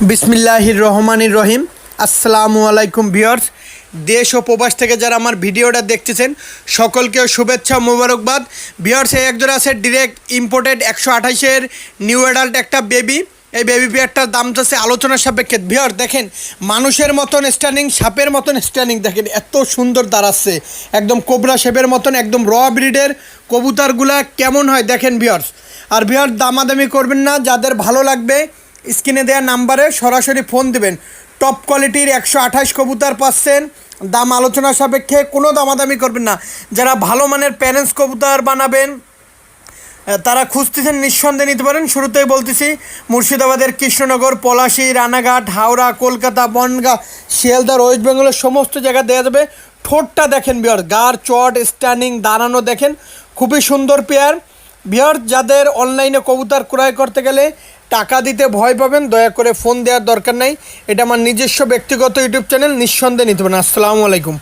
বিসমিল্লাহির রহমানির রহিম। আসসালামু আলাইকুম ভিউয়ার্স, দেশ ও প্রবাস থেকে যারা আমার ভিডিওটা দেখতেছেন সকলকে শুভেচ্ছা মোবারকবাদ। ভিউয়ার্স, এই একজোড়া আছে ডিরেক্ট ইম্পোর্টেড 128-এর নিউ অ্যাডাল্ট একটা বেবি। এই বেবি পেয়ারটার দাম চাচ্ছে আলোচনার সাপেক্ষে। ভিউয়ার্স দেখেন, মানুষের মতন স্ট্যান্ডিং, সাপের মতন স্ট্যান্ডিং, দেখেন এত সুন্দর দাঁড়াচ্ছে, একদম কোবরা শেপের মতন, একদম র ব্রিডের কবুতরগুলা কেমন হয় দেখেন ভিউয়ার্স। আর ভিউয়ার্স, দামাদামি করবেন না, যাদের ভালো লাগবে স্ক্রিনে দেওয়া নাম্বারে সরাসরি ফোন দেবেন। টপ কোয়ালিটির 128 কবুতর পাচ্ছেন, দাম আলোচনা সাপেক্ষে, কোনো দামাদামি করবেন না। যারা ভালো মানের প্যারেন্টস কবুতর বানাবেন তারা খুঁজতেছেন, নিঃসন্দেহে নিতে পারেন। শুরুতেই বলতেছি, মুর্শিদাবাদের কৃষ্ণনগর, পলাশী, রানাঘাট, হাওড়া, কলকাতা, বনগাঁ, শিয়ালদা, ওয়েস্ট বেঙ্গলের সমস্ত জায়গায় দেওয়া যাবে। ঠোঁটটা দেখেন বিয়ার, গার চট, স্ট্যান্ডিং, দাঁড়ানো দেখেন, খুবই সুন্দর পেয়ার। বিয়ার, যাদের অনলাইনে কবুতর ক্রয় করতে গেলে টাকা দিতে ভয় পাবেন, দয়া করে ফোন দেওয়ার দরকার নাই। এটা আমার নিজস্ব ব্যক্তিগত ইউটিউব চ্যানেল, নিঃসন্দেহে নিতে পারেন। আসসালামু আলাইকুম।